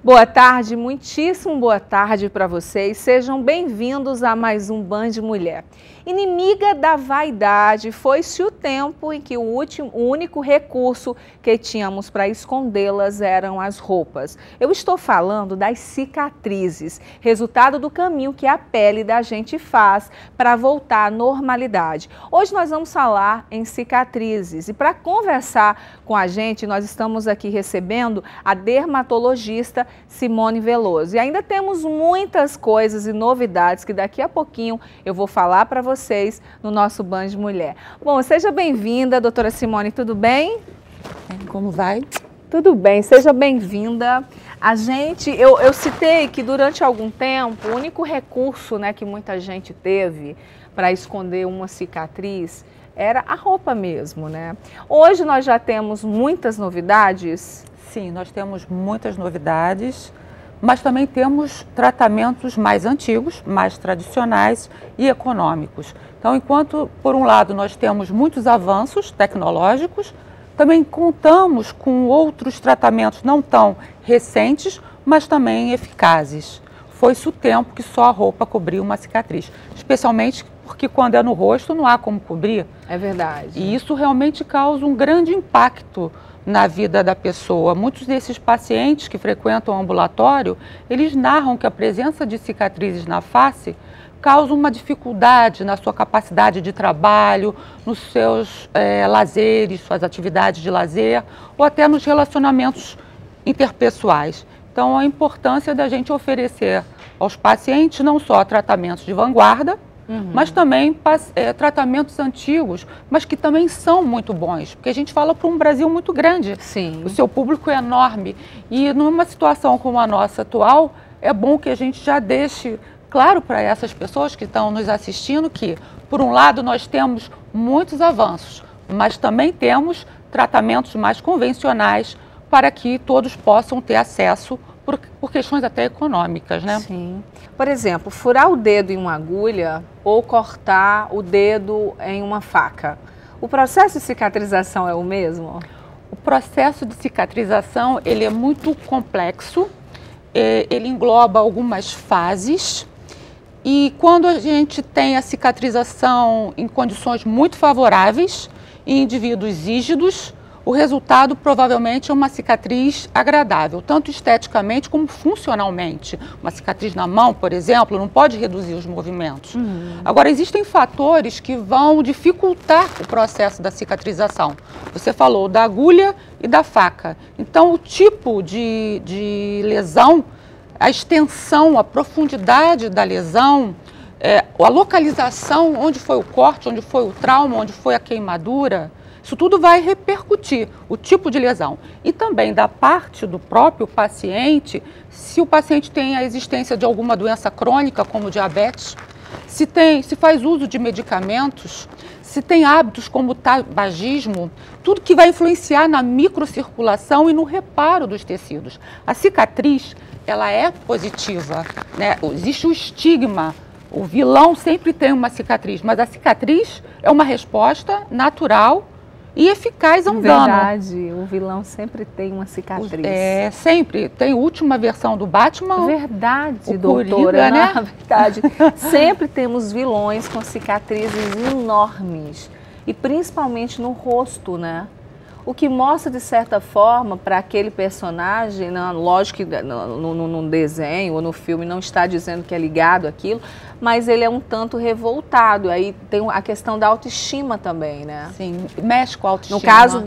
Boa tarde, muitíssimo boa tarde para vocês. Sejam bem-vindos a mais um Band Mulher. Inimiga da vaidade, foi-se o tempo em que o único recurso que tínhamos para escondê-las eram as roupas. Eu estou falando das cicatrizes, resultado do caminho que a pele da gente faz para voltar à normalidade. Hoje nós vamos falar em cicatrizes e para conversar com a gente, nós estamos aqui recebendo a dermatologista Simone Veloso. E ainda temos muitas coisas e novidades que daqui a pouquinho eu vou falar para vocês no nosso Band Mulher. Bom, seja bem-vinda, doutora Simone, tudo bem? Como vai? Tudo bem, seja bem-vinda. Eu citei que durante algum tempo, o único recurso, que muita gente teve para esconder uma cicatriz era a roupa mesmo, Hoje nós já temos muitas novidades. Sim, nós temos muitas novidades, mas também temos tratamentos mais antigos, mais tradicionais e econômicos. Então, enquanto, por um lado, nós temos muitos avanços tecnológicos, também contamos com outros tratamentos não tão recentes, mas também eficazes. Foi-se o tempo que só a roupa cobria uma cicatriz, especialmente porque quando é no rosto não há como cobrir. É verdade. E isso realmente causa um grande impacto na vida da pessoa. Muitos desses pacientes que frequentam o ambulatório, eles narram que a presença de cicatrizes na face causa uma dificuldade na sua capacidade de trabalho, nos seus lazeres, suas atividades de lazer, ou até nos relacionamentos interpessoais. Então, a importância da gente oferecer aos pacientes não só tratamentos de vanguarda, mas também tratamentos antigos, mas que também são muito bons, porque a gente fala para um Brasil muito grande. Sim. O seu público é enorme e numa situação como a nossa atual, é bom que a gente já deixe claro para essas pessoas que estão nos assistindo que, por um lado, nós temos muitos avanços, mas também temos tratamentos mais convencionais para que todos possam ter acesso por questões até econômicas, Sim. Por exemplo, furar o dedo em uma agulha ou cortar o dedo em uma faca. O processo de cicatrização é o mesmo? O processo de cicatrização, ele é muito complexo, ele engloba algumas fases e quando a gente tem a cicatrização em condições muito favoráveis, em indivíduos rígidos, o resultado provavelmente é uma cicatriz agradável, tanto esteticamente como funcionalmente. Uma cicatriz na mão, por exemplo, não pode reduzir os movimentos. Agora, existem fatores que vão dificultar o processo da cicatrização. Você falou da agulha e da faca. Então, o tipo de lesão, a extensão, a profundidade da lesão, a localização, onde foi o corte, onde foi o trauma, onde foi a queimadura, isso tudo vai repercutir o tipo de lesão. E também da parte do próprio paciente, se o paciente tem a existência de alguma doença crônica, como diabetes, se faz uso de medicamentos, se tem hábitos como o tabagismo, tudo que vai influenciar na microcirculação e no reparo dos tecidos. A cicatriz, ela é positiva, Existe o estigma. O vilão sempre tem uma cicatriz, mas a cicatriz é uma resposta natural e eficaz a um dano. Verdade, o vilão sempre tem uma cicatriz. Sempre. Tem a última versão do Batman. Verdade, Coringa, doutora, Na verdade, sempre temos vilões com cicatrizes enormes. E principalmente no rosto, O que mostra, de certa forma, para aquele personagem, lógico que no desenho ou no filme não está dizendo que é ligado àquilo, mas ele é um tanto revoltado. Aí tem a questão da autoestima também, Sim, mexe com a autoestima. No caso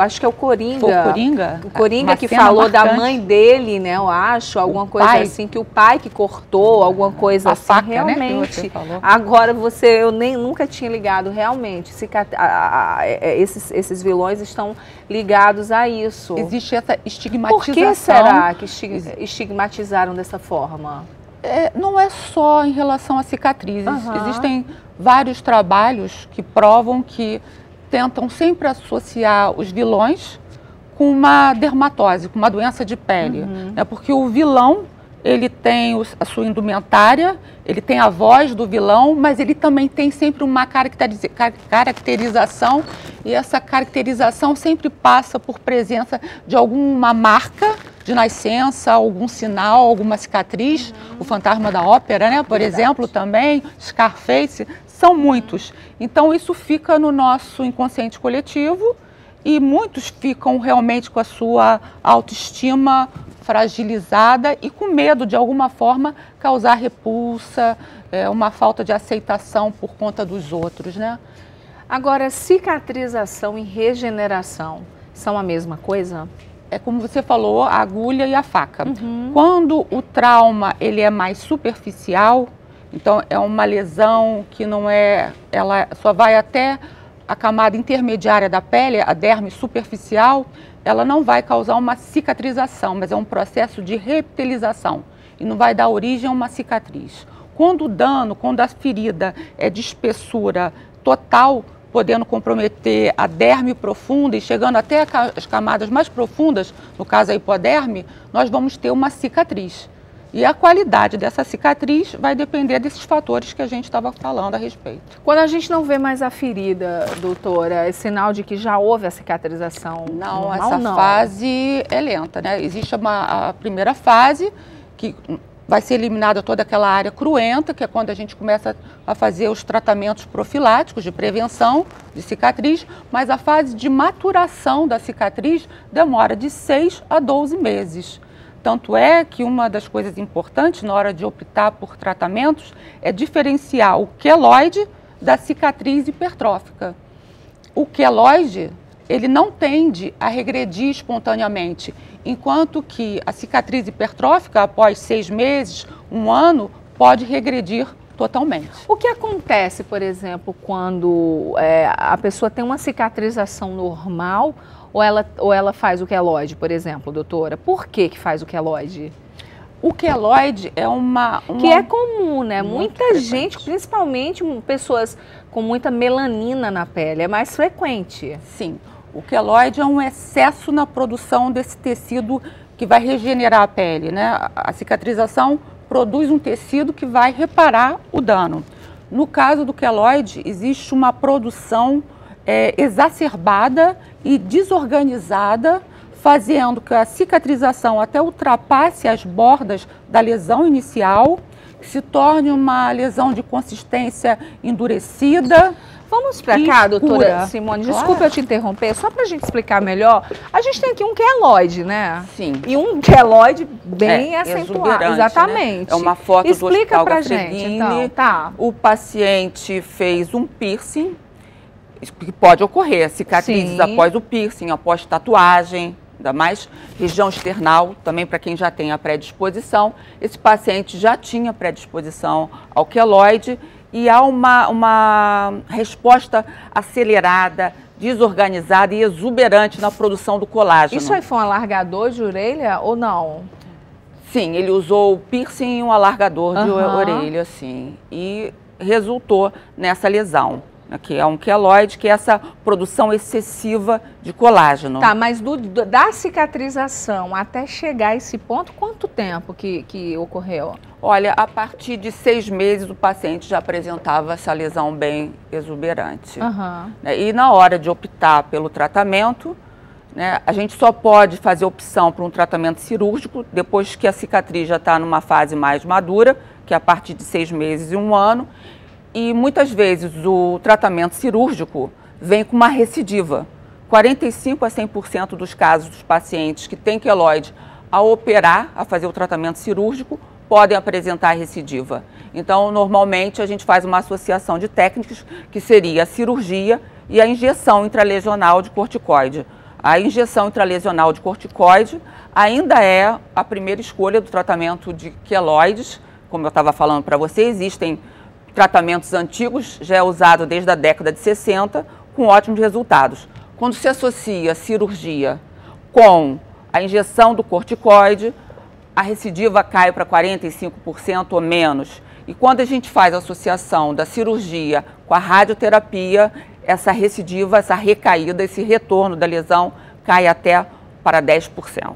acho que é o Coringa. Foi o Coringa? O Coringa que falou da mãe dele, eu acho, alguma coisa assim, que o pai que cortou, alguma coisa assim, faca, realmente. Que você falou. Agora eu nunca tinha ligado, realmente, esses vilões estão ligados a isso. Existe essa estigmatização. Por que será que estigmatizaram dessa forma? Não é só em relação a cicatrizes. Existem vários trabalhos que provam que tentam sempre associar os vilões com uma dermatose, com uma doença de pele. Porque o vilão, ele tem a sua indumentária, ele tem a voz do vilão, mas ele também tem sempre uma caracterização, e essa caracterização sempre passa por presença de alguma marca de nascença, algum sinal, alguma cicatriz. O Fantasma da Ópera, né, por exemplo, também, Scarface, são muitos. Então isso fica no nosso inconsciente coletivo e muitos ficam realmente com a sua autoestima fragilizada e com medo de alguma forma causar repulsa, uma falta de aceitação por conta dos outros, né? Agora, cicatrização e regeneração são a mesma coisa? É como você falou, a agulha e a faca. Quando o trauma ele é mais superficial, então é uma lesão que não é, ela só vai até a camada intermediária da pele, a derme superficial, ela não vai causar uma cicatrização, mas é um processo de reptilização e não vai dar origem a uma cicatriz. Quando o dano, quando a ferida é de espessura total, podendo comprometer a derme profunda e chegando até as camadas mais profundas, no caso a hipoderme, nós vamos ter uma cicatriz. E a qualidade dessa cicatriz vai depender desses fatores que a gente estava falando a respeito. Quando a gente não vê mais a ferida, doutora, é sinal de que já houve a cicatrização? Não, essa fase é lenta, né? Existe a primeira fase, que vai ser eliminada toda aquela área cruenta, que é quando a gente começa a fazer os tratamentos profiláticos de prevenção de cicatriz, mas a fase de maturação da cicatriz demora de 6 a 12 meses. Tanto é que uma das coisas importantes na hora de optar por tratamentos é diferenciar o queloide da cicatriz hipertrófica. O queloide, ele não tende a regredir espontaneamente, enquanto que a cicatriz hipertrófica, após 6 meses, 1 ano, pode regredir totalmente. O que acontece, por exemplo, quando a pessoa tem uma cicatrização normal ou ela faz o queloide, por exemplo, doutora? Por que faz o queloide? O queloide é que é comum, né? Muita frequente. Gente, principalmente pessoas com muita melanina na pele, é mais frequente. Sim. O queloide é um excesso na produção desse tecido que vai regenerar a pele, né? A cicatrização produz um tecido que vai reparar o dano. No caso do queloide, existe uma produção exacerbada e desorganizada, fazendo que a cicatrização até ultrapasse as bordas da lesão inicial, se torne uma lesão de consistência endurecida. Vamos para cá, doutora Simone, desculpa eu te interromper, só para a gente explicar melhor. A gente tem aqui um queloide, né? Sim. E um queloide bem acentuado. Exatamente. Né? É uma foto Explica do Hospital pra Gafreguini. gente, então. Tá. O paciente fez um piercing, que pode ocorrer, cicatrizes após o piercing, após tatuagem, ainda mais região external, também para quem já tem a predisposição. Esse paciente já tinha predisposição ao queloide e há uma resposta acelerada, desorganizada e exuberante na produção do colágeno. Isso aí foi um alargador de orelha ou não? Sim, ele usou o piercing e um alargador de orelha, sim, e resultou nessa lesão, que é um queloide, que é essa produção excessiva de colágeno. Tá, mas da cicatrização até chegar a esse ponto, quanto tempo que ocorreu? Olha, a partir de 6 meses o paciente já apresentava essa lesão bem exuberante. E na hora de optar pelo tratamento, né, a gente só pode fazer opção por um tratamento cirúrgico depois que a cicatriz já está numa fase mais madura, que é a partir de 6 meses e 1 ano. E muitas vezes o tratamento cirúrgico vem com uma recidiva. 45 a 100% dos casos dos pacientes que têm queloide ao operar, a fazer o tratamento cirúrgico, podem apresentar recidiva. Então, normalmente, a gente faz uma associação de técnicas, que seria a cirurgia e a injeção intralesional de corticoide. A injeção intralesional de corticoide ainda é a primeira escolha do tratamento de queloides. Como eu estava falando para você, existem tratamentos antigos, já é usado desde a década de 60, com ótimos resultados. Quando se associa a cirurgia com a injeção do corticoide, a recidiva cai para 45% ou menos. E quando a gente faz a associação da cirurgia com a radioterapia, essa recidiva, essa recaída, esse retorno da lesão cai até para 10%.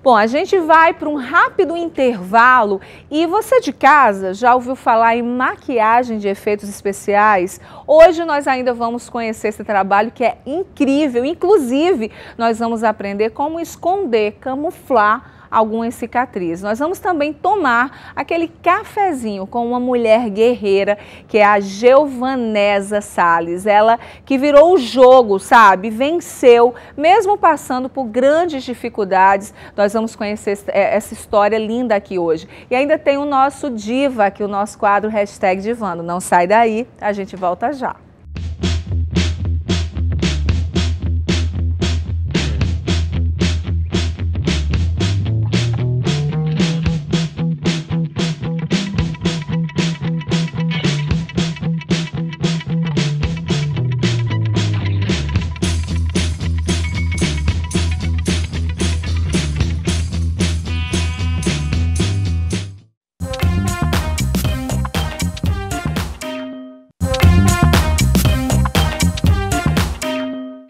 Bom, a gente vai para um rápido intervalo e você de casa já ouviu falar em maquiagem de efeitos especiais? Hoje nós ainda vamos conhecer esse trabalho que é incrível. Inclusive, nós vamos aprender como esconder, camuflar algumas cicatrizes. Nós vamos também tomar aquele cafezinho com uma mulher guerreira, que é a Geovanesa Salles. Ela que virou o jogo, sabe? Venceu, mesmo passando por grandes dificuldades. Nós vamos conhecer essa história linda aqui hoje. E ainda tem o nosso Diva, aqui o nosso quadro #Divando. Não sai daí, a gente volta já.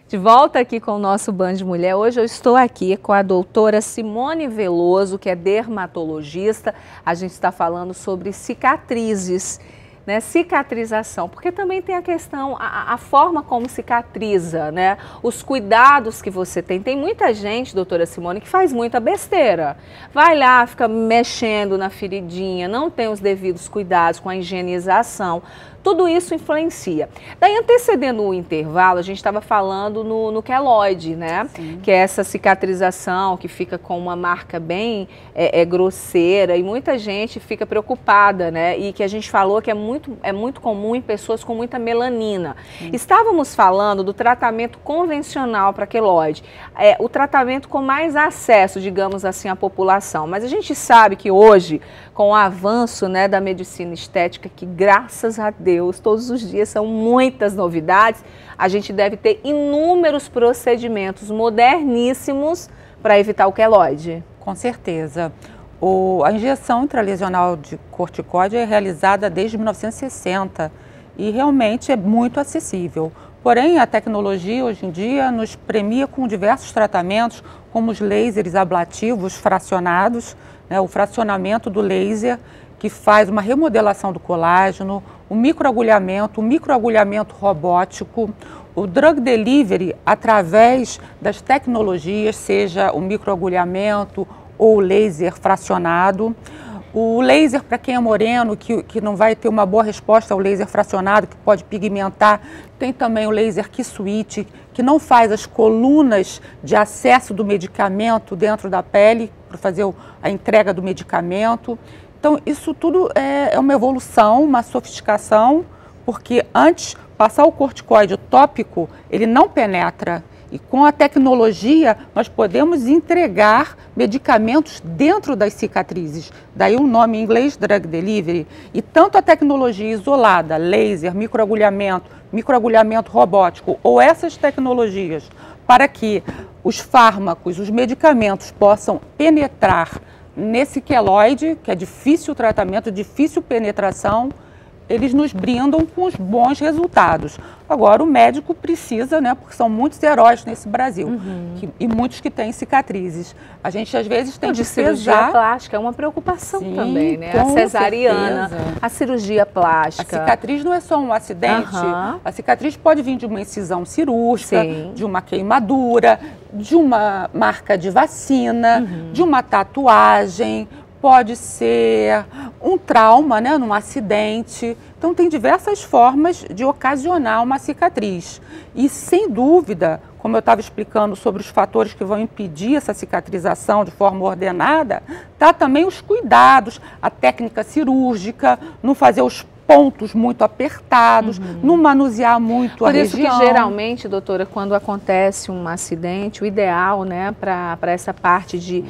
De volta aqui com o nosso Band Mulher. Hoje eu estou aqui com a doutora Simone Veloso, que é dermatologista. A gente está falando sobre cicatrizes, né? Cicatrização, porque também tem a questão, a forma como cicatriza, né? Os cuidados que você tem. Tem muita gente, doutora Simone, que faz muita besteira. Vai lá, fica mexendo na feridinha, não tem os devidos cuidados com a higienização. Tudo isso influencia. Daí, antecedendo o intervalo, a gente estava falando no queloide, né? Sim. Que é essa cicatrização que fica com uma marca bem grosseira e muita gente fica preocupada, né? E que a gente falou que é muito comum em pessoas com muita melanina. Sim. Estávamos falando do tratamento convencional para queloide, o tratamento com mais acesso, digamos assim, à população. Mas a gente sabe que hoje, com o avanço, né, da medicina estética, que graças a Deus, todos os dias são muitas novidades, a gente deve ter inúmeros procedimentos moderníssimos para evitar o queloide. Com certeza. A injeção intralesional de corticoide é realizada desde 1960 e realmente é muito acessível. Porém, a tecnologia hoje em dia nos premia com diversos tratamentos, como os lasers ablativos fracionados, né, o fracionamento do laser, que faz uma remodelação do colágeno, o microagulhamento robótico, o drug delivery através das tecnologias, seja o microagulhamento ou o laser fracionado. O laser, para quem é moreno, que não vai ter uma boa resposta ao laser fracionado, que pode pigmentar, tem também o laser Q-Switch, que não faz as colunas de acesso do medicamento dentro da pele, para fazer a entrega do medicamento. Então, isso tudo é uma evolução, uma sofisticação, porque antes, passar o corticoide tópico, ele não penetra. E com a tecnologia, nós podemos entregar medicamentos dentro das cicatrizes. Daí o nome em inglês, drug delivery. E tanto a tecnologia isolada, laser, microagulhamento robótico, ou essas tecnologias, para que os fármacos, os medicamentos possam penetrar nesse queloide, que é difícil o tratamento, difícil penetração, eles nos brindam com os bons resultados. Agora, o médico precisa, né, porque são muitos heróis nesse Brasil, e muitos que têm cicatrizes. A gente, às vezes, tem que cirurgia plástica é uma preocupação. Sim, também, né? A cesariana, certeza. A cirurgia plástica. A cicatriz não é só um acidente. A cicatriz pode vir de uma incisão cirúrgica, sim, de uma queimadura, de uma marca de vacina, de uma tatuagem, pode ser um trauma, né, num acidente. Então, tem diversas formas de ocasionar uma cicatriz. E, sem dúvida, como eu estava explicando sobre os fatores que vão impedir essa cicatrização de forma ordenada, tá também os cuidados, a técnica cirúrgica, não fazer os pontos muito apertados, não manusear muito a região. Por isso que geralmente, doutora, quando acontece um acidente, o ideal, né, para essa parte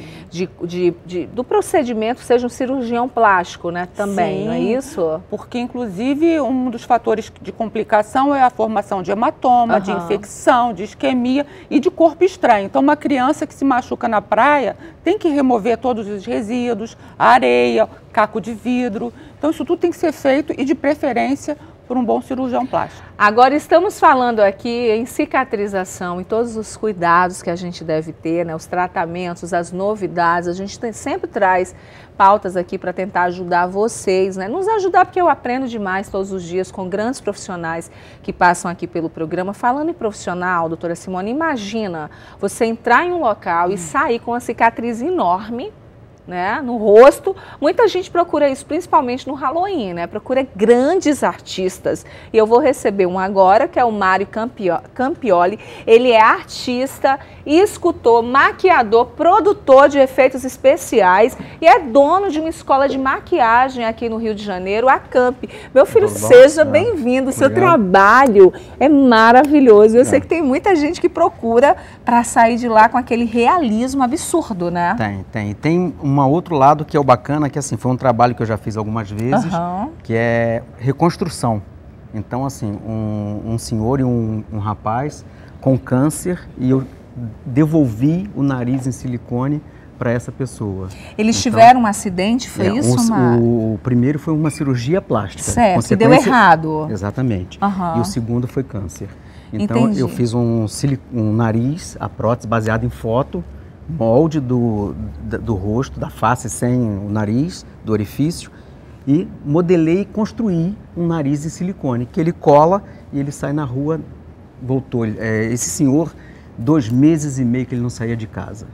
do procedimento seja um cirurgião plástico, né, também, sim, não é isso? Porque, inclusive, um dos fatores de complicação é a formação de hematoma, de infecção, de isquemia e de corpo estranho. Então, uma criança que se machuca na praia tem que remover todos os resíduos, a areia, caco de vidro. Então, isso tudo tem que ser feito e, de preferência, por um bom cirurgião plástico. Agora estamos falando aqui em cicatrização e todos os cuidados que a gente deve ter, né? Os tratamentos, as novidades, a gente sempre traz pautas aqui para tentar ajudar vocês, né? Nos ajudar porque eu aprendo demais todos os dias com grandes profissionais que passam aqui pelo programa. Falando em profissional, doutora Simone, imagina você entrar em um local e sair com uma cicatriz enorme, né, no rosto. Muita gente procura isso, principalmente no Halloween, né? Procura grandes artistas. E eu vou receber um agora, que é o Mário Campioli. Ele é artista, escultor, maquiador, produtor de efeitos especiais e é dono de uma escola de maquiagem aqui no Rio de Janeiro, a Camp. Meu filho, seja bem-vindo. O seu trabalho é maravilhoso. Eu sei que tem muita gente que procura para sair de lá com aquele realismo absurdo, né? Tem um outro lado que é o bacana, que assim, foi um trabalho que eu já fiz algumas vezes, que é reconstrução. Então, assim, um senhor e um rapaz com câncer, e eu devolvi o nariz em silicone para essa pessoa. Eles tiveram um acidente, foi isso, Mário? O primeiro foi uma cirurgia plástica. Certo, que deu errado. Exatamente. E o segundo foi câncer. Então, entendi. eu fiz um nariz, a prótese baseada em foto, molde do rosto, da face sem o nariz, do orifício, e modelei e construí um nariz em silicone, que ele cola e ele sai na rua. Voltou. Esse senhor, 2 meses e meio que ele não saía de casa.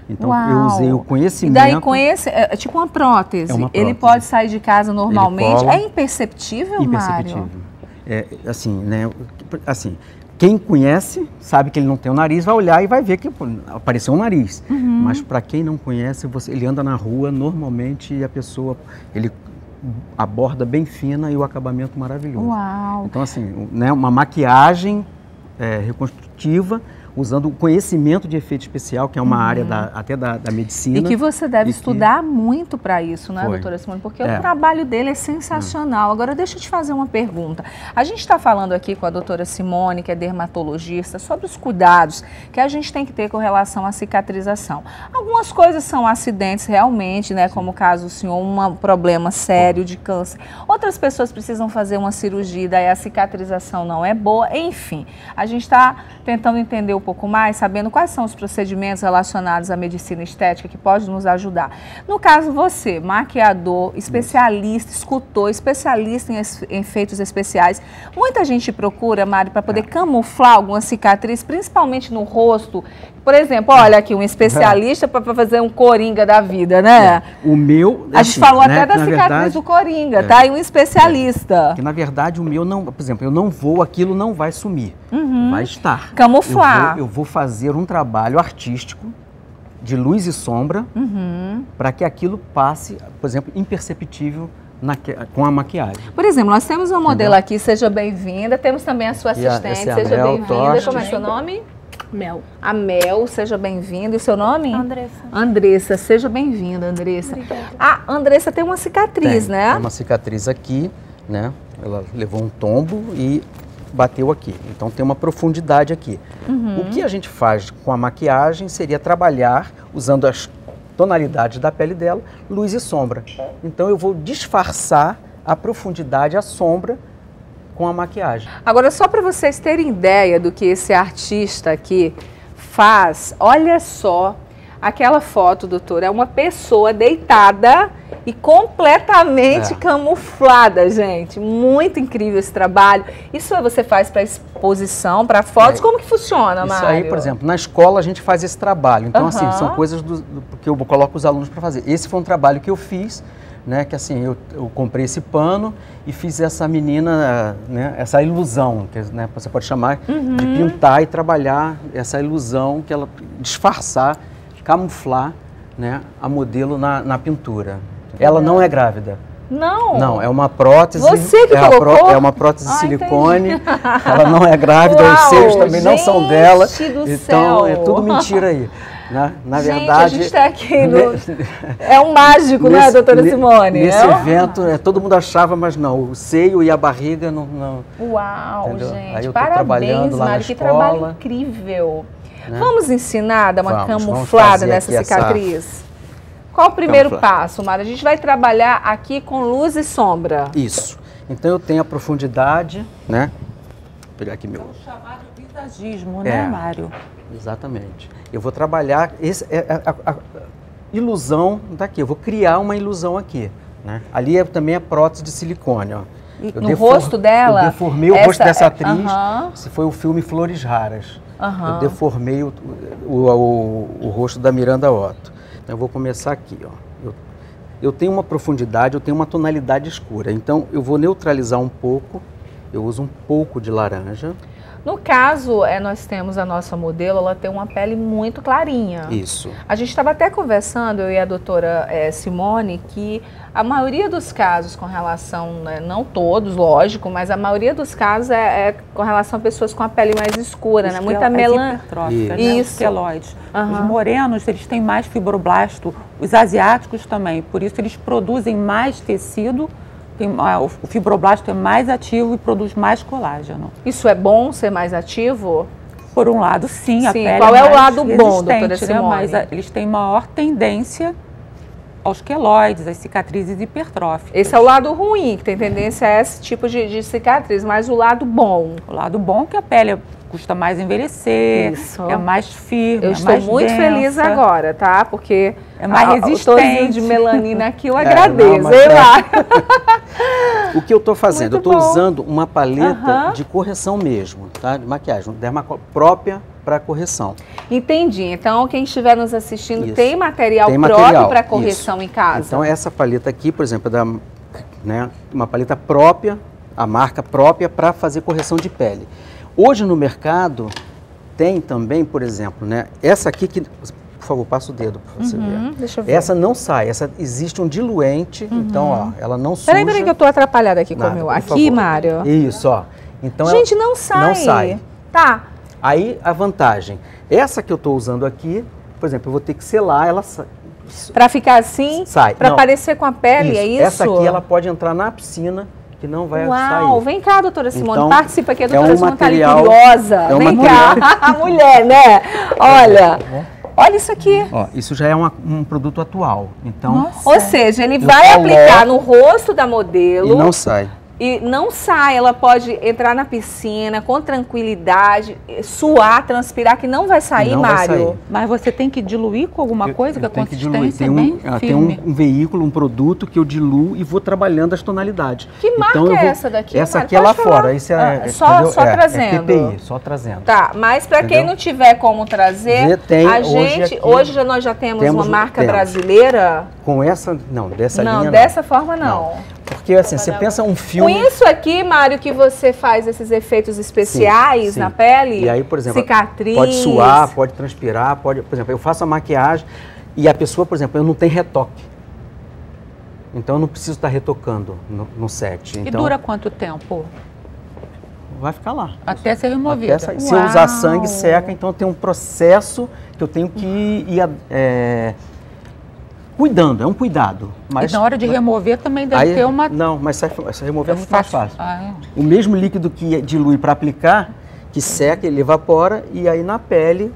Então, eu usei o conhecimento... E daí com esse, é tipo uma prótese. Ele pode sair de casa normalmente. É imperceptível, Mário? Imperceptível. Assim, né? Assim, quem conhece sabe que ele não tem o nariz, vai olhar e vai ver que apareceu um nariz. Mas para quem não conhece, ele anda na rua normalmente e a pessoa, a borda bem fina e o acabamento maravilhoso. Uau! Então, assim, né, uma maquiagem reconstrutiva, usando o conhecimento de efeito especial, que é uma área até da medicina. E que você deve estudar muito para isso, né, doutora Simone? Porque o trabalho dele é sensacional. Agora, deixa eu te fazer uma pergunta. A gente está falando aqui com a doutora Simone, que é dermatologista, sobre os cuidados que a gente tem que ter com relação à cicatrização. Algumas coisas são acidentes realmente, né, como o caso do senhor, um problema sério de câncer. Outras pessoas precisam fazer uma cirurgia, daí a cicatrização não é boa. Enfim, a gente está tentando entender um pouco mais, sabendo quais são os procedimentos relacionados à medicina estética que pode nos ajudar. No caso, você, maquiador, especialista, escultor, especialista em efeitos especiais, muita gente procura, Mário, para poder camuflar alguma cicatriz, principalmente no rosto. Por exemplo, olha aqui, um especialista para fazer um coringa da vida, né? O meu... A gente falou até da cicatriz do coringa, tá? E um especialista. Que na verdade o meu não... Por exemplo, eu não vou, aquilo não vai sumir. Vai estar. Camuflar. Eu vou fazer um trabalho artístico de luz e sombra para que aquilo passe, por exemplo, imperceptível com a maquiagem. Por exemplo, nós temos uma modelo aqui, seja bem-vinda. Temos também a sua assistente, seja bem-vinda. Como é seu nome? Mel. A Mel, seja bem-vinda. E o seu nome? Andressa. Andressa, seja bem-vinda, Andressa. Obrigada. A Andressa tem uma cicatriz, né? Tem uma cicatriz aqui, né? Ela levou um tombo e bateu aqui. Então tem uma profundidade aqui. O que a gente faz com a maquiagem seria trabalhar usando as tonalidades da pele dela, luz e sombra. Então eu vou disfarçar a profundidade, a sombra, com a maquiagem. Agora, só para vocês terem ideia do que esse artista aqui faz, olha só aquela foto, doutora, é uma pessoa deitada e completamente camuflada, gente. Muito incrível esse trabalho. Isso você faz para exposição, para fotos? Como que funciona, Mário? Isso aí, por exemplo, na escola a gente faz esse trabalho. Então, assim, são coisas que eu coloco os alunos para fazer. Esse foi um trabalho que eu fiz, né, que assim, eu comprei esse pano e fiz essa menina, né, essa ilusão, que, né, você pode chamar de pintar e trabalhar essa ilusão, que ela disfarçar, camuflar, né, a modelo na pintura. Ela não é grávida. Não? Não, é uma prótese. Você que colocou? É uma prótese de silicone. Ela não é grávida, os seios também não são dela. Então é tudo mentira aí. Na verdade, a gente está aqui é um mágico, né, doutora Simone? Nesse evento, todo mundo achava, mas não, o seio e a barriga não. Uau, entendeu? gente, aí eu tô parabéns, trabalhando lá Mário, que na escola, trabalho incrível. Né? Vamos ensinar a dar uma vamos camuflada nessa cicatriz? Qual o primeiro passo, Mário? A gente vai trabalhar aqui com luz e sombra. Isso. Então eu tenho a profundidade, né? Vou pegar aqui meu... É o chamado visagismo, né, Mário? Exatamente. Eu vou trabalhar a ilusão daqui, eu vou criar uma ilusão aqui, né? Ali também é prótese de silicone, ó. No rosto dela? Eu deformei o rosto dessa atriz, se foi o filme Flores Raras. Eu deformei o rosto da Miranda Otto. Então eu vou começar aqui, ó. Eu tenho uma profundidade, eu tenho uma tonalidade escura, então eu vou neutralizar um pouco, eu uso um pouco de laranja. No caso, nós temos a nossa modelo, ela tem uma pele muito clarinha. Isso. A gente estava até conversando, eu e a doutora Simone, que a maioria dos casos com relação, né, não todos, lógico, mas a maioria dos casos é com relação a pessoas com a pele mais escura, né? Muita melanina. Isso. Os queloides. Os morenos, eles têm mais fibroblasto, os asiáticos também, por isso eles produzem mais tecido. O fibroblasto é mais ativo e produz mais colágeno. Isso é bom ser mais ativo? Por um lado, sim. A pele qual é o lado bom, doutora Simone? Mas eles têm maior tendência aos queloides, às cicatrizes hipertróficas. Esse é o lado ruim, que tem tendência a esse tipo de cicatriz, mas o lado bom? O lado bom é que a pele custa mais envelhecer, é mais firme, eu estou muito feliz agora, tá? Porque é mais resistente. O tozinho de melanina aqui eu agradeço, O que eu estou fazendo? Eu estou usando uma paleta de correção mesmo, tá? De maquiagem, própria para correção. Entendi. Então, quem estiver nos assistindo tem material próprio para correção em casa? Então, essa paleta aqui, por exemplo, é uma paleta própria, a marca própria para fazer correção de pele. Hoje no mercado tem também, por exemplo, né, essa aqui que, por favor, passa o dedo para você ver. Deixa eu ver. Essa não sai, existe um diluente, então, ó, ela não suja. Peraí que eu tô atrapalhada aqui com o meu. Aqui, Mário. Isso, ó. Então, gente, não sai. Não sai. Tá. Aí a vantagem, essa que eu estou usando aqui, por exemplo, eu vou ter que selar, ela sai. Para ficar assim? Sai. Para parecer com a pele, é isso? Essa aqui ela pode entrar na piscina, que não vai sair. Vem cá, doutora Simone, então, participa aqui, a doutora Simone está ali material, curiosa. Vem cá, a mulher, né? Olha, olha isso aqui. Ó, isso já é um produto atual, então... Ou seja, ele vai aplicar no rosto da modelo... E não sai. E não sai, ela pode entrar na piscina com tranquilidade, suar, transpirar, que não vai sair, Mário. Mas você tem que diluir com alguma coisa, que a consistência é bem firme. Tem um veículo, um produto que eu diluo e vou trabalhando as tonalidades. Que marca é essa daqui? Essa aqui é lá fora. Esse só trazendo. É PPI, só trazendo. Tá, mas para quem não tiver como trazer, a gente, hoje nós já temos uma marca brasileira. Com essa, não, dessa linha não. Dessa forma não. Porque assim, você pensa um filme... Com isso aqui, Mário, que você faz esses efeitos especiais na pele, e aí, por exemplo, cicatriz... Pode suar, pode transpirar, por exemplo, eu faço a maquiagem e a pessoa, por exemplo, eu não tenho retoque. Então eu não preciso estar retocando no set. E dura quanto tempo? Vai ficar lá. Até ser removida. Se eu usar sangue, seca, então tem um processo que eu tenho que ir... cuidando, é um cuidado. Mas e na hora de remover também deve ter uma... Não, mas se remover é muito mais fácil. O mesmo líquido que dilui para aplicar, que seca, ele evapora e aí na pele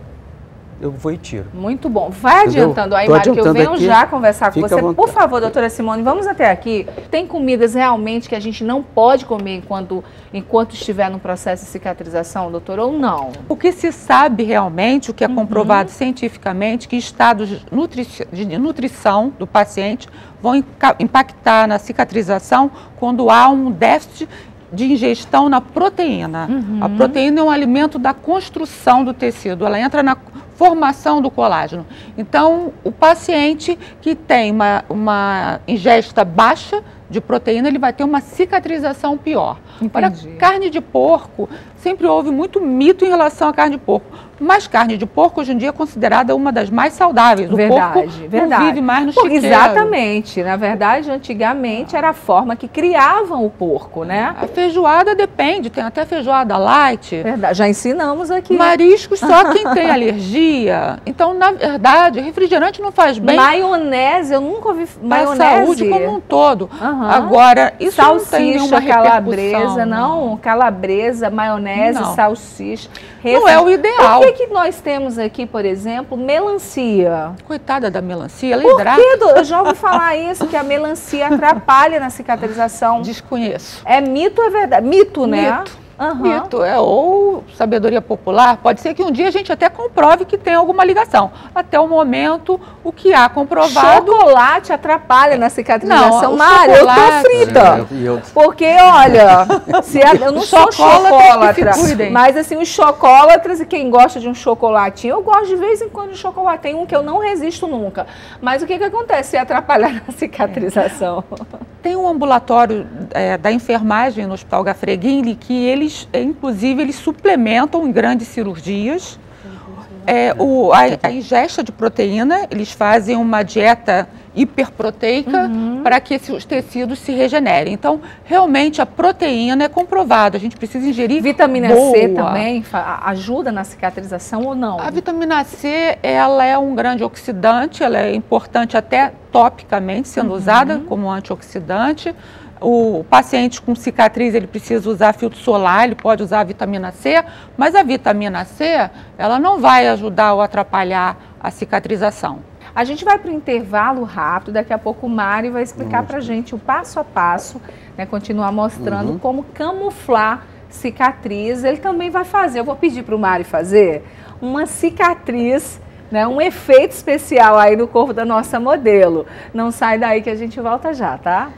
eu vou e tiro. Muito bom. Vai adiantando aí, Mário, que eu venho aqui, já conversar com você. Por favor, doutora Simone, vamos até aqui. Tem comidas realmente que a gente não pode comer enquanto estiver no processo de cicatrização, doutora, ou não? O que se sabe realmente, o que é comprovado cientificamente, que estados de nutrição do paciente vão impactar na cicatrização quando há um déficit de ingestão na proteína. A proteína é um alimento da construção do tecido, ela entra na formação do colágeno. Então, o paciente que tem uma ingesta baixa de proteína, ele vai ter uma cicatrização pior. Olha, carne de porco, sempre houve muito mito em relação à carne de porco. Mas carne de porco hoje em dia é considerada uma das mais saudáveis. O porco não vive mais no chiqueiro. Exatamente. Na verdade, antigamente era a forma que criavam o porco, né? A feijoada depende, tem até feijoada light. Verdade. Já ensinamos aqui. Mariscos só quem tem alergia. Então, na verdade, refrigerante não faz bem. Maionese, eu nunca ouvi maionese. A saúde como um todo. Agora, isso salsicha, não tem nenhuma calabresa, não. Calabresa, maionese. maionese, Não. salsicha. Não é o ideal. Por que nós temos aqui, por exemplo, melancia? Coitada da melancia, ela Por hidrata. que, eu já ouvi falar isso, que a melancia atrapalha na cicatrização. Desconheço. É mito ou é verdade? Mito, né? Mito. Mito, ou sabedoria popular. Pode ser que um dia a gente até comprove que tem alguma ligação. Até o momento, o que há comprovado... Chocolate atrapalha na cicatrização. Não, o Mário, eu tô chocolate- frita. Eu- Porque, olha, eu não sou Chocólatras que chocolatra, se cuidem. mas assim, os chocólatras e quem gosta de um chocolatinho, eu gosto de vez em quando de chocolate. Tem um que eu não resisto nunca. Mas o que acontece se atrapalhar na cicatrização? Tem um ambulatório da enfermagem no Hospital Gafreguini que eles, inclusive, eles suplementam em grandes cirurgias a ingesta de proteína. Eles fazem uma dieta hiperproteica para que esses tecidos se regenerem. Então, realmente, a proteína é comprovada. A gente precisa ingerir Vitamina boa. C também ajuda na cicatrização ou não? A vitamina C, ela é um grande oxidante, ela é importante até topicamente sendo usada como antioxidante. O paciente com cicatriz, ele precisa usar filtro solar, ele pode usar a vitamina C, mas a vitamina C, ela não vai ajudar ou atrapalhar a cicatrização. A gente vai para o intervalo rápido, daqui a pouco o Mário vai explicar para a gente o passo a passo, né, continuar mostrando como camuflar cicatriz. Ele também vai fazer, eu vou pedir para o Mário fazer uma cicatriz, né, um efeito especial aí no corpo da nossa modelo. Não sai daí que a gente volta já, tá?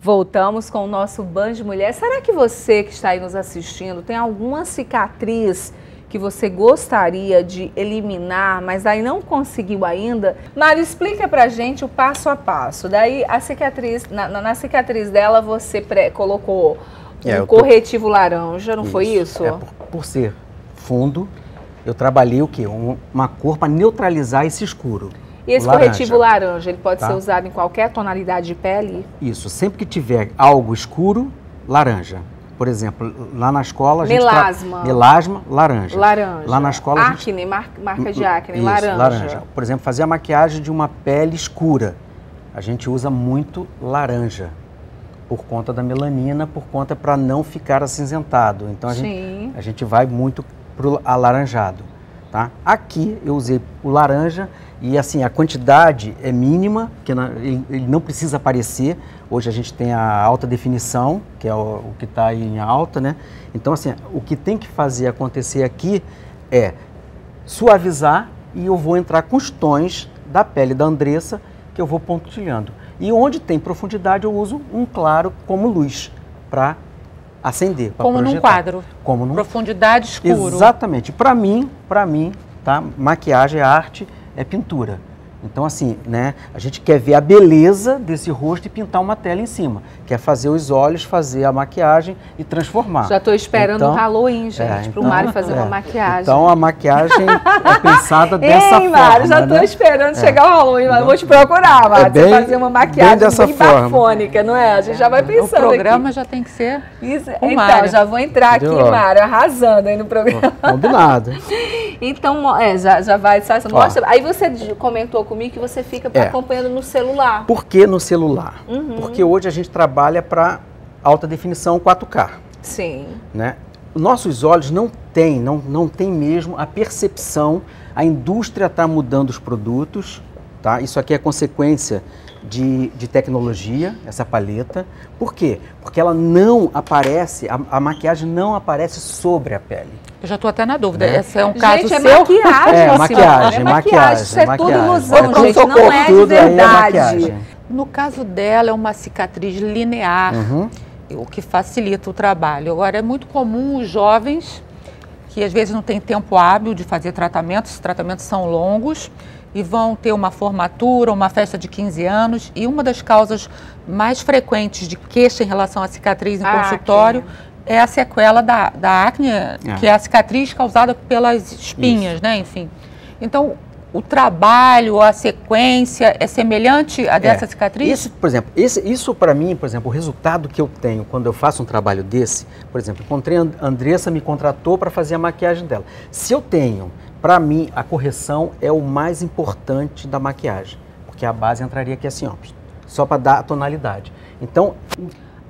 Voltamos com o nosso Band Mulher. Será que você que está aí nos assistindo tem alguma cicatriz que você gostaria de eliminar, mas aí não conseguiu ainda? Mário, explica pra gente o passo a passo. Daí a cicatriz, na cicatriz dela você colocou um corretivo laranja, não foi isso? Por ser fundo, eu trabalhei o quê? Uma cor para neutralizar esse escuro. E esse corretivo laranja, ele pode ser usado em qualquer tonalidade de pele? Isso, sempre que tiver algo escuro, laranja. Por exemplo, lá na escola a gente... Melasma, laranja. Laranja. Lá na escola acne, marca de acne, isso, laranja. Por exemplo, fazer a maquiagem de uma pele escura. A gente usa muito laranja. Por conta da melanina, por conta para não ficar acinzentado. Então a gente vai muito pro alaranjado. Tá? Aqui eu usei o laranja e assim a quantidade é mínima, porque ele não precisa aparecer. Hoje a gente tem a alta definição, que é o que está aí em alta, né? Então assim, o que tem que fazer acontecer aqui é suavizar e eu vou entrar com os tons da pele da Andressa, que eu vou pontilhando. E onde tem profundidade eu uso um claro como luz para acender, para como projetar. num quadro. Como num... Profundidade escuro. Exatamente. Para mim, tá? Maquiagem é arte, é pintura. Então, assim, né? A gente quer ver a beleza desse rosto e pintar uma tela em cima. Quer fazer os olhos, fazer a maquiagem e transformar. Já estou esperando o Halloween, gente, para o Mário fazer uma maquiagem. Então, a maquiagem é pensada dessa forma. Mário, já estou esperando chegar o Halloween, mas vou te procurar, Mário. Você fazer uma maquiagem bem bafônica, não é? A gente já vai pensando. O programa já tem que ser isso. Com então, Mário. Já vou entrar aqui, Mário, arrasando aí no programa. Combinado. Então, já vai. Mostra. Aí você comentou comigo que você fica acompanhando no celular. Por que no celular? Porque hoje a gente trabalha para alta definição 4K. Sim. Né? Nossos olhos não têm mesmo a percepção, a indústria está mudando os produtos, tá? Isso aqui é consequência de tecnologia, essa paleta. Por quê? Porque ela não aparece, a maquiagem não aparece sobre a pele. Eu já estou até na dúvida, Né? esse é um caso gente, seu? É maquiagem, maquiagem. Isso é tudo ilusão, Então, gente, não é de tudo aí é verdade. maquiagem. No caso dela, é uma cicatriz linear, o que facilita o trabalho. Agora, é muito comum os jovens, que às vezes não têm tempo hábil de fazer tratamentos, os tratamentos são longos, e vão ter uma formatura, uma festa de 15 anos, e uma das causas mais frequentes de queixa em relação à cicatriz em consultório é a sequela da acne, que é a cicatriz causada pelas espinhas, né? Enfim. Então, o trabalho, a sequência é semelhante a dessa cicatriz? Isso, por exemplo, isso para mim, por exemplo, o resultado que eu tenho quando eu faço um trabalho desse, por exemplo, encontrei a Andressa, me contratou para fazer a maquiagem dela. Se eu tenho, para mim, a correção é o mais importante da maquiagem, porque a base entraria aqui assim, ó, só para dar a tonalidade. Então,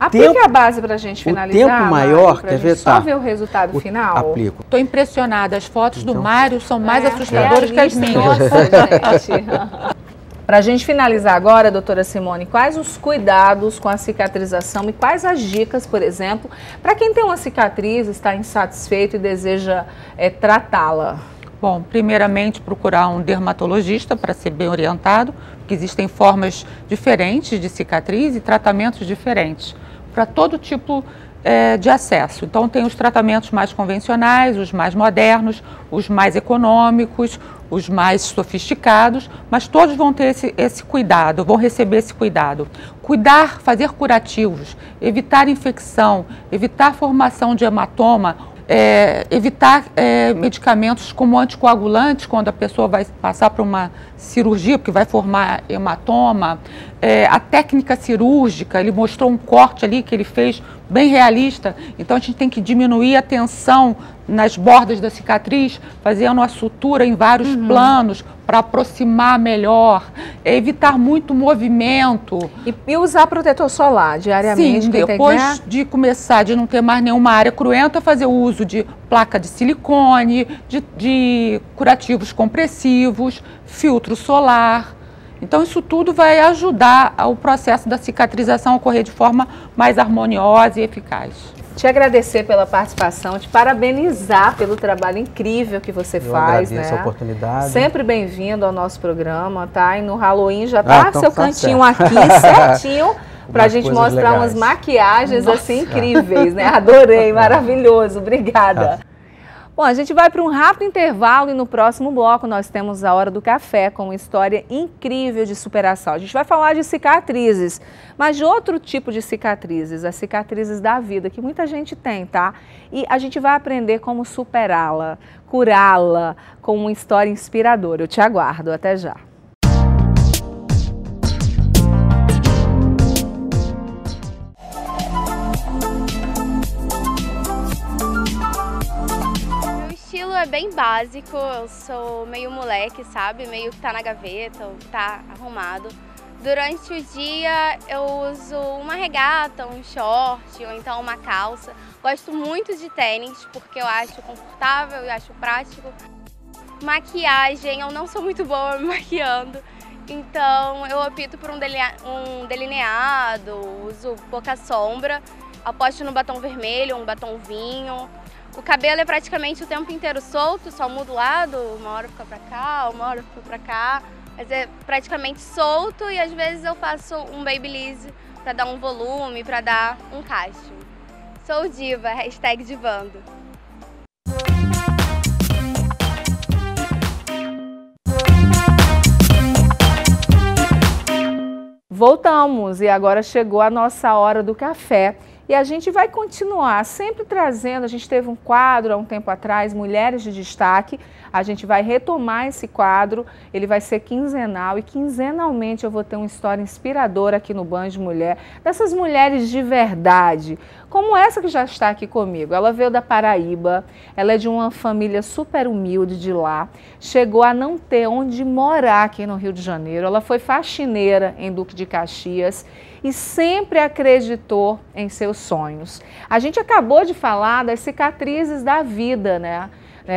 aplica a base para a gente finalizar. O tempo maior, quer ver? Só ver o resultado final. Aplico. Estou impressionada, as fotos do Mário são mais assustadoras que realista, as minhas. Nossa, gente. Para a gente finalizar agora, doutora Simone, quais os cuidados com a cicatrização e quais as dicas, por exemplo, para quem tem uma cicatriz, está insatisfeito e deseja tratá-la? Bom, primeiramente procurar um dermatologista para ser bem orientado, porque existem formas diferentes de cicatriz e tratamentos diferentes para todo tipo de acesso. Então tem os tratamentos mais convencionais, os mais modernos, os mais econômicos, os mais sofisticados, mas todos vão ter esse cuidado, vão receber esse cuidado. Cuidar, fazer curativos, evitar infecção, evitar formação de hematoma, evitar medicamentos como anticoagulantes quando a pessoa vai passar por uma cirurgia, porque vai formar hematoma. A técnica cirúrgica, ele mostrou um corte ali que ele fez bem realista, então a gente tem que diminuir a tensão nas bordas da cicatriz, fazendo a sutura em vários planos para aproximar melhor, evitar muito movimento. E usar protetor solar diariamente? Sim, depois de começar, de não ter mais nenhuma área cruenta, fazer o uso de placa de silicone, de curativos compressivos, filtro solar. Então, isso tudo vai ajudar o processo da cicatrização a ocorrer de forma mais harmoniosa e eficaz. Te agradecer pela participação, te parabenizar pelo trabalho incrível que você faz. Eu agradeço a oportunidade. Sempre bem-vindo ao nosso programa, tá? E no Halloween já tá então seu cantinho aqui certinho para a gente mostrar legais. umas maquiagens assim incríveis, né? Adorei, maravilhoso, obrigada. Bom, a gente vai para um rápido intervalo e no próximo bloco nós temos a Hora do Café com uma história incrível de superação. A gente vai falar de cicatrizes, mas de outro tipo de cicatrizes, as cicatrizes da vida, que muita gente tem, tá? E a gente vai aprender como superá-la, curá-la com uma história inspiradora. Eu te aguardo, até já. É bem básico, eu sou meio moleque, sabe? Meio que tá na gaveta, ou tá arrumado. Durante o dia eu uso uma regata, um short ou então uma calça. Gosto muito de tênis porque eu acho confortável e acho prático. Maquiagem, eu não sou muito boa me maquiando, então eu opto por um delineado, uso pouca sombra, aposto no batom vermelho, um batom vinho. O cabelo é praticamente o tempo inteiro solto, só mudo o lado, uma hora fica pra cá, uma hora fica pra cá. Mas é praticamente solto e às vezes eu faço um babyliss pra dar um volume, pra dar um cacho. Sou diva, hashtag divando. Voltamos e agora chegou a nossa hora do café. E a gente vai continuar sempre trazendo, a gente teve um quadro há um tempo atrás, Mulheres de Destaque, a gente vai retomar esse quadro, ele vai ser quinzenal e quinzenalmente eu vou ter uma história inspiradora aqui no Band Mulher, dessas mulheres de verdade, como essa que já está aqui comigo. Ela veio da Paraíba, ela é de uma família super humilde de lá, chegou a não ter onde morar aqui no Rio de Janeiro, ela foi faxineira em Duque de Caxias, e sempre acreditou em seus sonhos. A gente acabou de falar das cicatrizes da vida, né?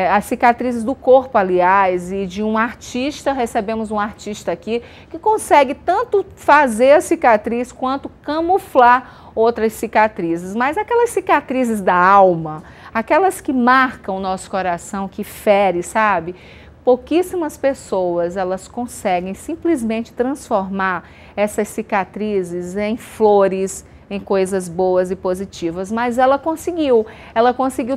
As cicatrizes do corpo, aliás, e de um artista, recebemos um artista aqui, que consegue tanto fazer a cicatriz quanto camuflar outras cicatrizes. Mas aquelas cicatrizes da alma, aquelas que marcam o nosso coração, que fere, sabe? Pouquíssimas pessoas, elas conseguem simplesmente transformar essas cicatrizes em flores, em coisas boas e positivas, mas ela conseguiu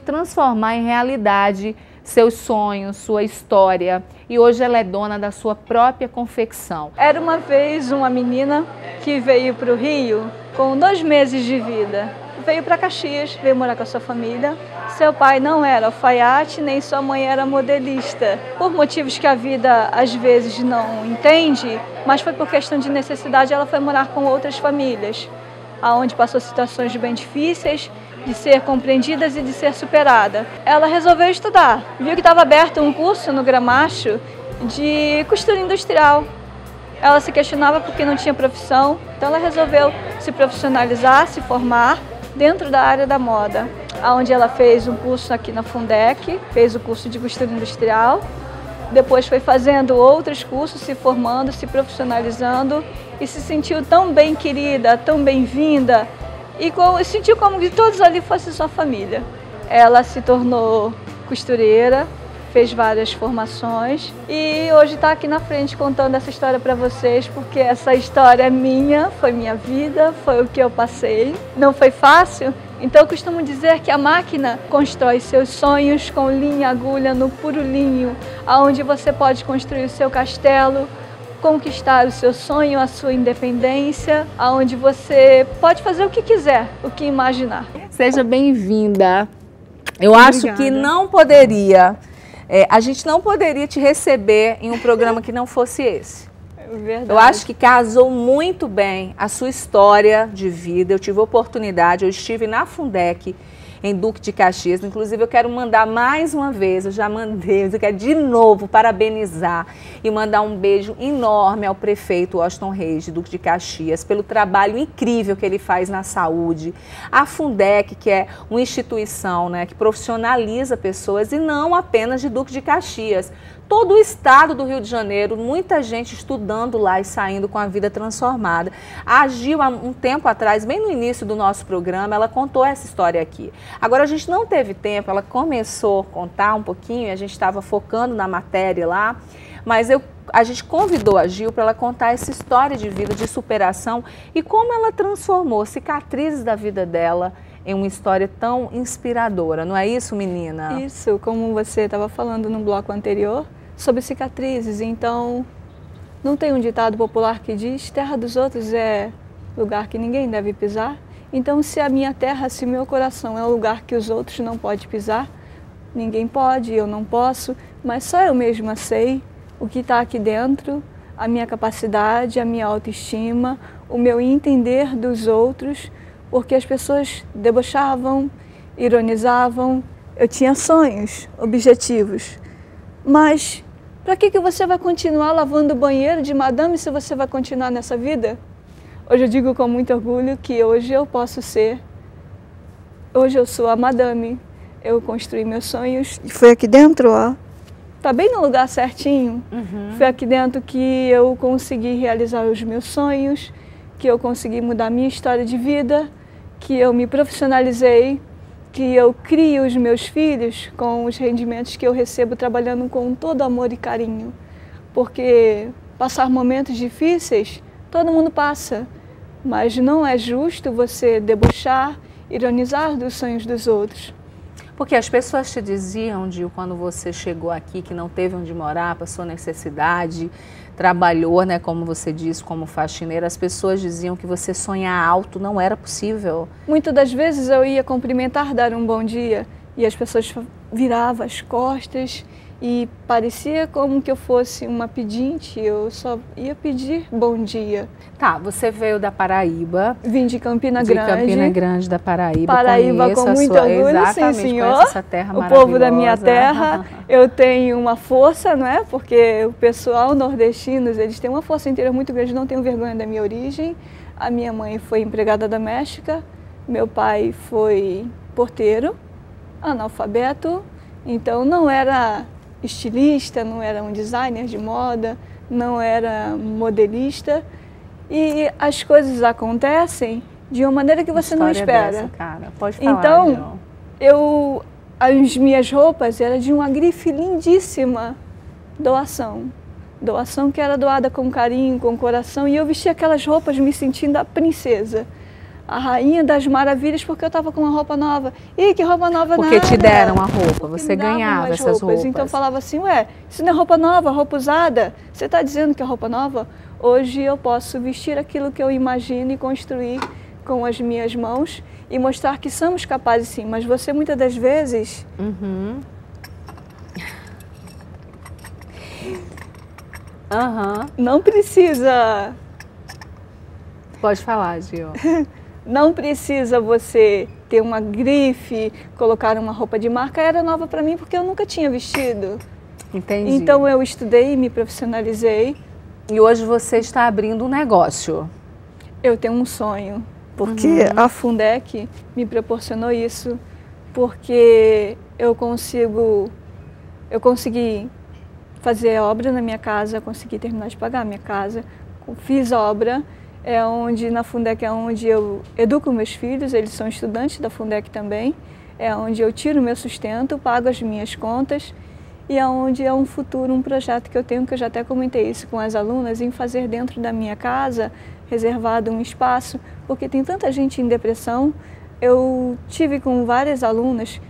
transformar em realidade seus sonhos, sua história, e hoje ela é dona da sua própria confecção. Era uma vez uma menina que veio para o Rio com 2 meses de vida. Veio para Caxias, veio morar com a sua família. Seu pai não era alfaiate, nem sua mãe era modelista. Por motivos que a vida às vezes não entende, mas foi por questão de necessidade, ela foi morar com outras famílias, onde passou situações bem difíceis, de ser compreendidas e de ser superada. Ela resolveu estudar, viu que estava aberto um curso no Gramacho de costura industrial. Ela se questionava porque não tinha profissão, então ela resolveu se profissionalizar, se formar dentro da área da moda, onde ela fez um curso aqui na Fundec, fez o curso de costura industrial, depois foi fazendo outros cursos, se formando, se profissionalizando e se sentiu tão bem querida, tão bem-vinda e sentiu como que todos ali fossem sua família. Ela se tornou costureira, fez várias formações e hoje está aqui na frente contando essa história para vocês, porque essa história é minha, foi minha vida, foi o que eu passei. Não foi fácil, então eu costumo dizer que a máquina constrói seus sonhos com linha e agulha no puro linho, onde você pode construir o seu castelo, conquistar o seu sonho, a sua independência, onde você pode fazer o que quiser, o que imaginar. Seja bem-vinda. Eu acho que não poderia... a gente não poderia te receber em um programa que não fosse esse. Verdade. Eu acho que casou muito bem a sua história de vida. Eu tive oportunidade, eu estive na Fundec, em Duque de Caxias. Inclusive, eu quero mandar mais uma vez, eu já mandei, eu quero de novo parabenizar e mandar um beijo enorme ao prefeito Washington Reis, de Duque de Caxias, pelo trabalho incrível que ele faz na saúde. A Fundec, que é uma instituição, né, que profissionaliza pessoas e não apenas de Duque de Caxias. Todo o estado do Rio de Janeiro, muita gente estudando lá e saindo com a vida transformada. A Gil, há um tempo atrás, bem no início do nosso programa, ela contou essa história aqui. Agora, a gente não teve tempo, ela começou a contar um pouquinho, a gente estava focando na matéria lá, mas a gente convidou a Gil para ela contar essa história de vida, de superação e como ela transformou cicatrizes da vida dela em uma história tão inspiradora. Não é isso, menina? Isso, como você estava falando no bloco anterior, sobre cicatrizes. Então, não tem um ditado popular que diz: terra dos outros é lugar que ninguém deve pisar? Então, se a minha terra, se o meu coração é um lugar que os outros não podem pisar, ninguém pode, eu não posso, mas só eu mesma sei o que está aqui dentro, a minha capacidade, a minha autoestima, o meu entender dos outros, porque as pessoas debochavam, ironizavam, eu tinha sonhos, objetivos. Mas para que você vai continuar lavando o banheiro de madame se você vai continuar nessa vida? Hoje eu digo com muito orgulho que hoje eu posso ser, hoje eu sou a madame, eu construí meus sonhos. E foi aqui dentro, ó, tá bem no lugar certinho. Foi aqui dentro que eu consegui realizar os meus sonhos, que eu consegui mudar minha história de vida, que eu me profissionalizei, que eu crio os meus filhos com os rendimentos que eu recebo trabalhando com todo amor e carinho. Porque passar momentos difíceis, todo mundo passa, mas não é justo você debochar, ironizar dos sonhos dos outros. Porque as pessoas te diziam, Gil, quando você chegou aqui, que não teve onde morar, passou necessidade, trabalhou, né, como você disse, como faxineira, as pessoas diziam que você sonhar alto não era possível. Muitas das vezes eu ia cumprimentar, dar um bom dia, e as pessoas viravam as costas e parecia como que eu fosse uma pedinte, eu só ia pedir bom dia. Tá, você veio da Paraíba. Vim de Campina Grande. De Campina Grande, da Paraíba. Paraíba com muito orgulho, sim, senhor. Essa terra o povo da minha terra. Eu tenho uma força, não é? Porque o pessoal nordestinos, eles têm uma força inteira muito grande, não tenho vergonha da minha origem. A minha mãe foi empregada doméstica, meu pai foi porteiro, analfabeto, Então não era estilista, não era um designer de moda, não era modelista. E as coisas acontecem de uma maneira que você não espera. Dessa, cara. Pode falar, então, as minhas roupas eram de uma grife lindíssima, doação. Doação que era doada com carinho, com coração. E eu vestia aquelas roupas me sentindo a princesa, a rainha das maravilhas, porque eu estava com uma roupa nova. E que roupa nova porque nada. te deram a roupa, você ganhava essas roupas. Então eu falava assim, ué, isso não é roupa nova, roupa usada? Você está dizendo que é roupa nova? Hoje eu posso vestir aquilo que eu imagino e construir com as minhas mãos e mostrar que somos capazes sim, mas você muitas das vezes... Não precisa... Pode falar, Gil. Não precisa você ter uma grife, colocar uma roupa de marca. Era nova para mim porque eu nunca tinha vestido. Entendi. Então eu estudei, me profissionalizei. E hoje você está abrindo um negócio. Eu tenho um sonho, porque a Fundec me proporcionou isso, porque eu consegui fazer obra na minha casa, consegui terminar de pagar a minha casa, fiz obra, na Fundec é onde eu educo meus filhos, eles são estudantes da Fundec também, é onde eu tiro o meu sustento, pago as minhas contas, e é onde é um futuro, um projeto que eu tenho, que eu já até comentei isso com as alunas, em fazer dentro da minha casa, reservado um espaço, porque tem tanta gente em depressão. Eu tive com várias alunas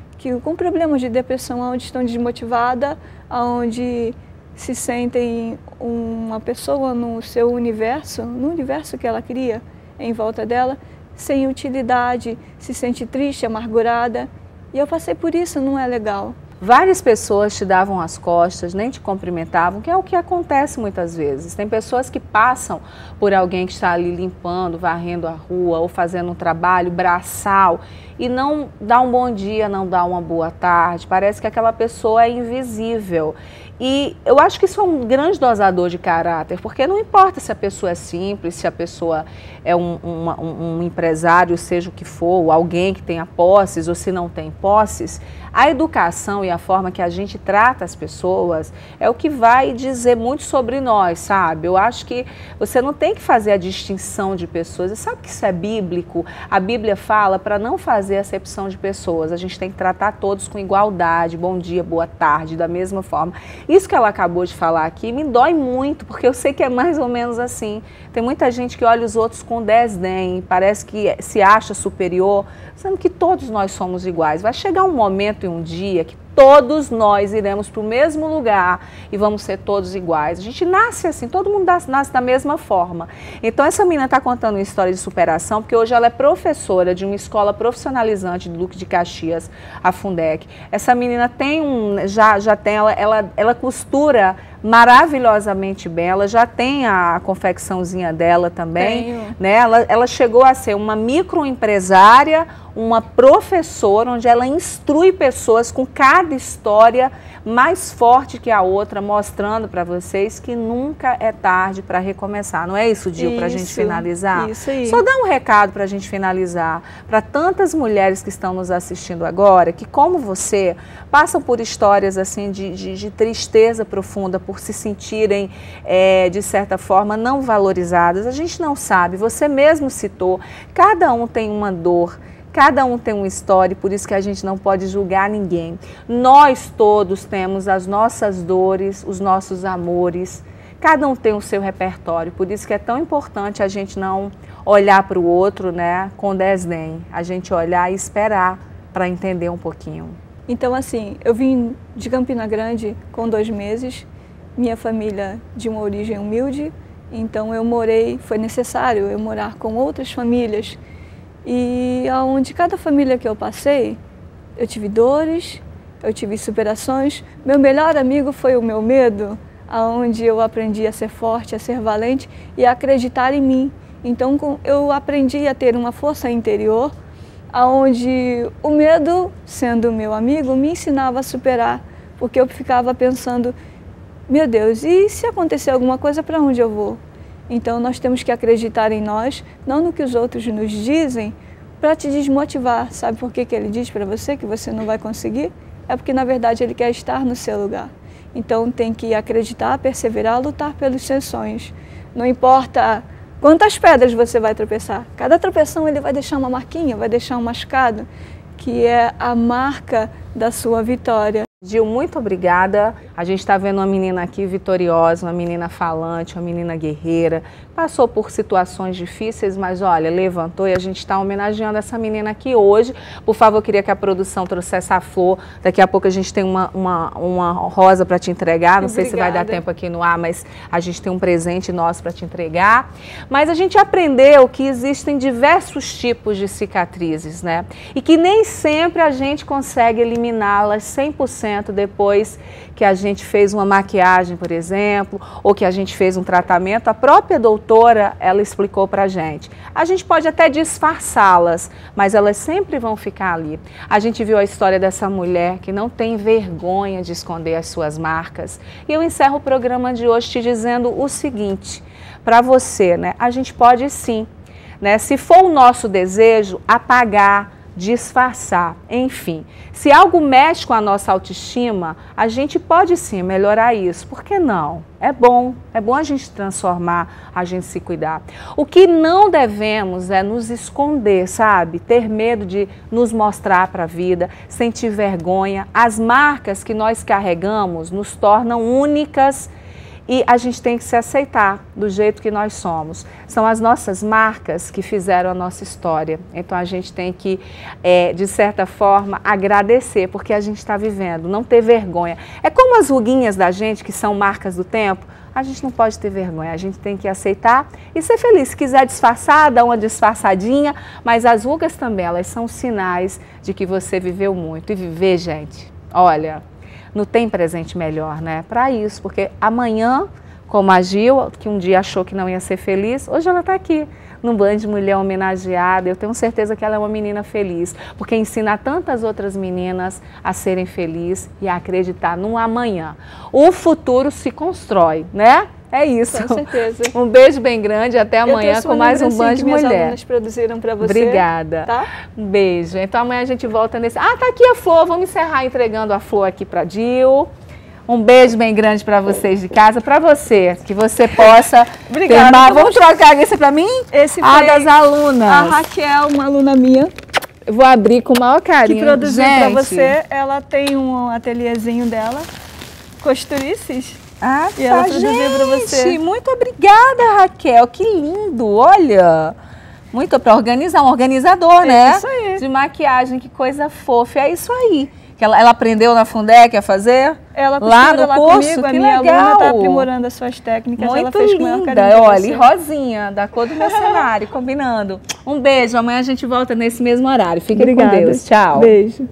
com problemas de depressão, onde estão desmotivadas, onde se sentem uma pessoa no seu universo, no universo que ela cria em volta dela, sem utilidade, se sente triste, amargurada. E eu passei por isso, não é legal. Várias pessoas te davam as costas, nem te cumprimentavam, que é o que acontece muitas vezes. Tem pessoas que passam por alguém que está ali limpando, varrendo a rua ou fazendo um trabalho braçal e não dá um bom dia, não dá uma boa tarde. Parece que aquela pessoa é invisível. E eu acho que isso é um grande dosador de caráter, porque não importa se a pessoa é simples, se a pessoa é um empresário, seja o que for, ou alguém que tenha posses ou se não tem posses, a educação e a forma que a gente trata as pessoas é o que vai dizer muito sobre nós, sabe? Eu acho que você não tem que fazer a distinção de pessoas. E sabe que isso é bíblico? A Bíblia fala para não fazer acepção de pessoas. A gente tem que tratar todos com igualdade, bom dia, boa tarde, da mesma forma. Isso que ela acabou de falar aqui me dói muito, porque eu sei que é mais ou menos assim. Tem muita gente que olha os outros com desdém, parece que se acha superior, sendo que todos nós somos iguais. Vai chegar um momento e um dia que todos nós iremos para o mesmo lugar e vamos ser todos iguais. A gente nasce assim, todo mundo nasce da mesma forma. Então essa menina está contando uma história de superação, porque hoje ela é professora de uma escola profissionalizante do Duque de Caxias, a Fundec. Essa menina tem ela costura maravilhosamente bem, ela já tem a confecçãozinha dela também, né? Ela chegou a ser uma microempresária, uma professora, onde ela instrui pessoas com cada história mais forte que a outra, mostrando para vocês que nunca é tarde para recomeçar. Não é isso, Dil, para a gente finalizar? Isso aí. Só dá um recado para a gente finalizar, para tantas mulheres que estão nos assistindo agora, que como você, passam por histórias assim de tristeza profunda, por se sentirem, de certa forma, não valorizadas. A gente não sabe, você mesmo citou, cada um tem uma dor, cada um tem uma história, e por isso que a gente não pode julgar ninguém. Nós todos temos as nossas dores, os nossos amores, cada um tem o seu repertório, por isso que é tão importante a gente não olhar para o outro, né, com desdém, a gente olhar e esperar para entender um pouquinho. Então assim, eu vim de Campina Grande com 2 meses, minha família de uma origem humilde, então foi necessário eu morar com outras famílias. E onde cada família que eu passei, eu tive dores, eu tive superações. Meu melhor amigo foi o meu medo, onde eu aprendi a ser forte, a ser valente e a acreditar em mim. Então eu aprendi a ter uma força interior, onde o medo, sendo meu amigo, me ensinava a superar. Porque eu ficava pensando, meu Deus, e se acontecer alguma coisa, para onde eu vou? Então nós temos que acreditar em nós, não no que os outros nos dizem, para te desmotivar. Sabe por que ele diz para você que você não vai conseguir? é porque, na verdade, ele quer estar no seu lugar. Então, tem que acreditar, perseverar, lutar pelos seus sonhos. Não importa quantas pedras você vai tropeçar. Cada tropeção ele vai deixar uma marquinha, vai deixar um machucado, que é a marca da sua vitória. Gil, muito obrigada. A gente está vendo uma menina aqui vitoriosa, uma menina falante, uma menina guerreira. Passou por situações difíceis, mas olha, levantou e a gente está homenageando essa menina aqui hoje. Por favor, eu queria que a produção trouxesse a flor. Daqui a pouco a gente tem uma rosa para te entregar. Não sei se vai dar tempo aqui no ar, mas a gente tem um presente nosso para te entregar. Mas a gente aprendeu que existem diversos tipos de cicatrizes, né? E que nem sempre a gente consegue eliminá-las 100% depois que a gente fez uma maquiagem, por exemplo, ou que a gente fez um tratamento. A própria doutora, ela explicou pra gente. A gente pode até disfarçá-las, mas elas sempre vão ficar ali. A gente viu a história dessa mulher que não tem vergonha de esconder as suas marcas. E eu encerro o programa de hoje te dizendo o seguinte, para você, né? A gente pode sim, né? Se for o nosso desejo, apagar, disfarçar, enfim. Se algo mexe com a nossa autoestima, a gente pode sim melhorar isso. Por que não? É bom a gente transformar, a gente se cuidar. O que não devemos é nos esconder, sabe? Ter medo de nos mostrar para a vida, sentir vergonha. As marcas que nós carregamos nos tornam únicas e a gente tem que se aceitar do jeito que nós somos. São as nossas marcas que fizeram a nossa história. Então a gente tem que, de certa forma, agradecer porque a gente está vivendo, não ter vergonha. É como as ruguinhas da gente, que são marcas do tempo, a gente não pode ter vergonha, a gente tem que aceitar e ser feliz. Se quiser disfarçar, dá uma disfarçadinha, mas as rugas também, elas são sinais de que você viveu muito. E viver, gente, olha, não tem presente melhor, né? Para isso, porque amanhã, como a Gil, que um dia achou que não ia ser feliz, hoje ela está aqui, no Band Mulher homenageada. Eu tenho certeza que ela é uma menina feliz, porque ensina tantas outras meninas a serem felizes e a acreditar no amanhã. O futuro se constrói, né? É isso. Com certeza. Um beijo bem grande, até amanhã com mais um Band Mulher. Minhas alunas produziram para você. Obrigada. Tá? Um beijo. Então amanhã a gente volta nesse... Ah, tá aqui a flor. Vamos encerrar entregando a flor aqui para Gil. Um beijo bem grande para vocês de casa, para você, que você possa... Obrigada. Ter... Vamos trocar esse para mim? Esse foi das alunas. A Raquel, uma aluna minha. Eu vou abrir com o maior carinho. Que produziu para você. Ela tem um ateliêzinho dela, Costurices. Ah, e ela produziu para você. Muito obrigada, Raquel. Que lindo, olha. Muito para organizar, um organizador, né? Isso aí. De maquiagem, que coisa fofa. É isso aí. Que ela aprendeu na Fundec a fazer? Ela lá no lá curso? Comigo, a que minha legal. aluna está aprimorando as suas técnicas. Muito ela fez linda. Olha, e rosinha, da cor do meu cenário, combinando. Um beijo. Amanhã a gente volta nesse mesmo horário. Fiquem com Deus. Tchau. Beijo.